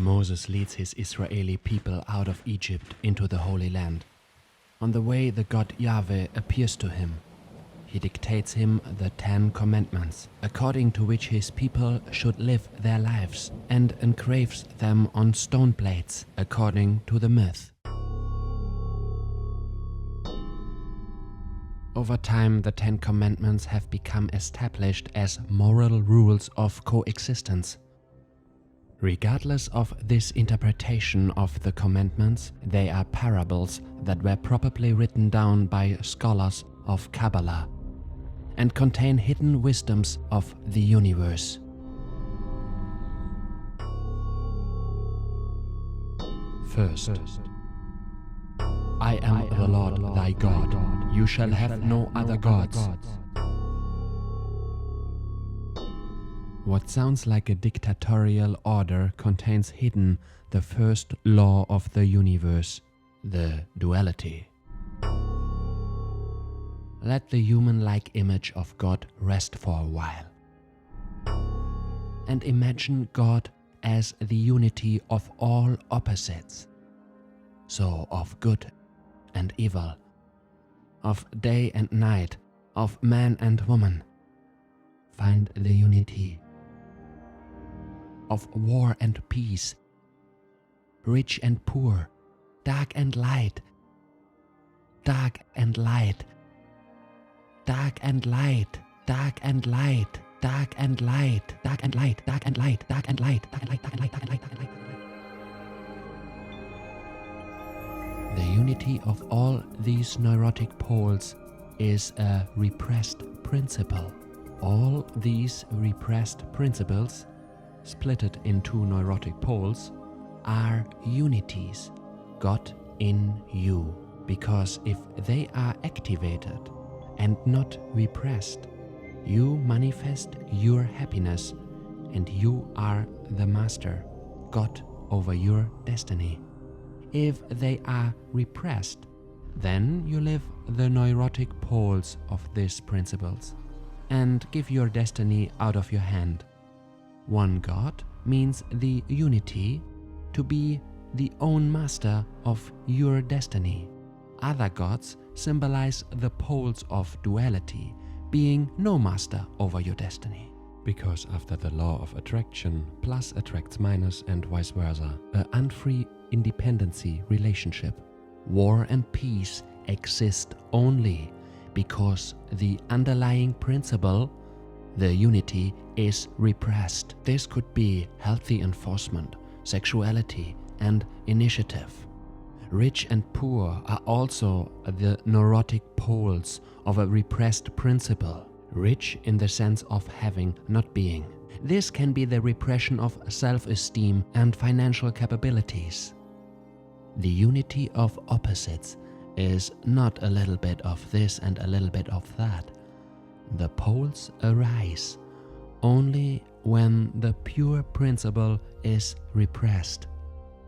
Moses leads his Israeli people out of Egypt into the Holy Land. On the way, the God Yahweh appears to him. He dictates him the 10 Commandments, according to which his people should live their lives, and engraves them on stone plates, according to the myth. Over time, the 10 Commandments have become established as moral rules of coexistence. Regardless of this interpretation of the commandments, they are parables that were probably written down by scholars of Kabbalah and contain hidden wisdoms of the universe. First, I am the Lord thy God. You shall have no other gods. What sounds like a dictatorial order contains hidden the first law of the universe, the duality. Let the human-like image of God rest for a while. And imagine God as the unity of all opposites. So of good and evil, of day and night, of man and woman. Find the unity. Of war and peace, rich and poor, dark and light, dark and light, dark and light, dark and light, dark and light, dark and light, dark and light, dark and light, dark and light, dark and light, dark and light, dark and light. The unity of all these neurotic poles is a repressed principle. All these repressed principles, splitted into neurotic poles, are unities, God in you. Because if they are activated and not repressed, you manifest your happiness and you are the master, God over your destiny. If they are repressed, then you live the neurotic poles of these principles and give your destiny out of your hand. One God means the unity, to be the own master of your destiny. Other gods symbolize the poles of duality, being no master over your destiny. Because after the law of attraction, plus attracts minus and vice versa, an unfree independency relationship, war and peace exist only because the underlying principle, the unity, is repressed. This could be healthy enforcement, sexuality, and initiative. Rich and poor are also the neurotic poles of a repressed principle. Rich in the sense of having, not being. This can be the repression of self-esteem and financial capabilities. The unity of opposites is not a little bit of this and a little bit of that. The poles arise only when the pure principle is repressed.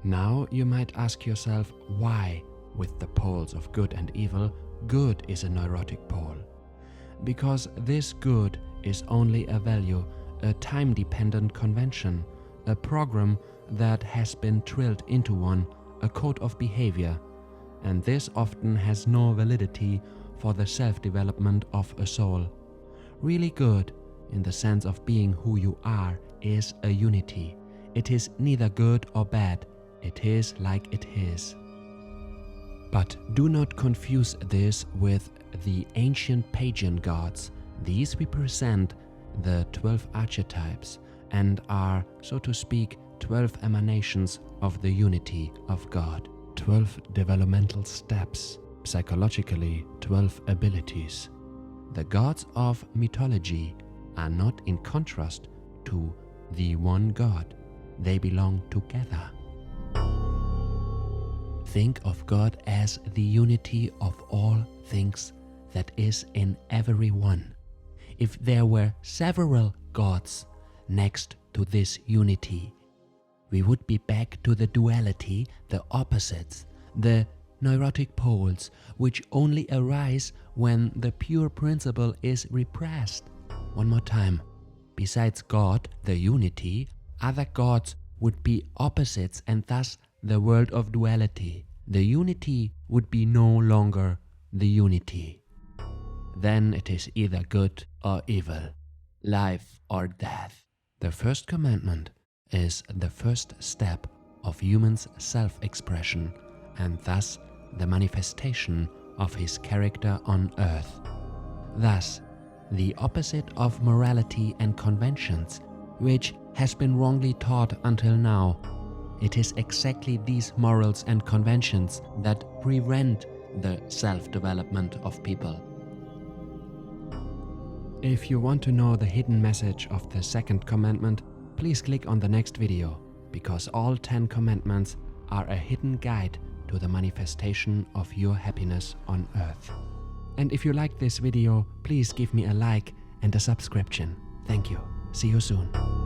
Now you might ask yourself why, with the poles of good and evil, good is a neurotic pole. Because this good is only a value, a time-dependent convention, a program that has been drilled into one, a code of behavior, and this often has no validity for the self-development of a soul. Really good, in the sense of being who you are, is a unity. It is neither good or bad, it is like it is. But do not confuse this with the ancient pagan gods. These represent the 12 archetypes and are, so to speak, 12 emanations of the unity of God. 12 developmental steps, psychologically 12 abilities. The gods of mythology are not in contrast to the one God. They belong together. Think of God as the unity of all things that is in everyone. If there were several gods next to this unity, we would be back to the duality, the opposites, the neurotic poles, which only arise when the pure principle is repressed. One more time. Besides God, the unity, other gods would be opposites and thus the world of duality. The unity would be no longer the unity. Then it is either good or evil, life or death. The first commandment is the first step of human's self-expression and thus the manifestation of his character on earth. Thus, the opposite of morality and conventions, which has been wrongly taught until now, it is exactly these morals and conventions that prevent the self-development of people. If you want to know the hidden message of the second commandment, please click on the next video, because all 10 commandments are a hidden guide to the manifestation of your happiness on earth. And if you liked this video, please give me a like and a subscription. Thank you. See you soon.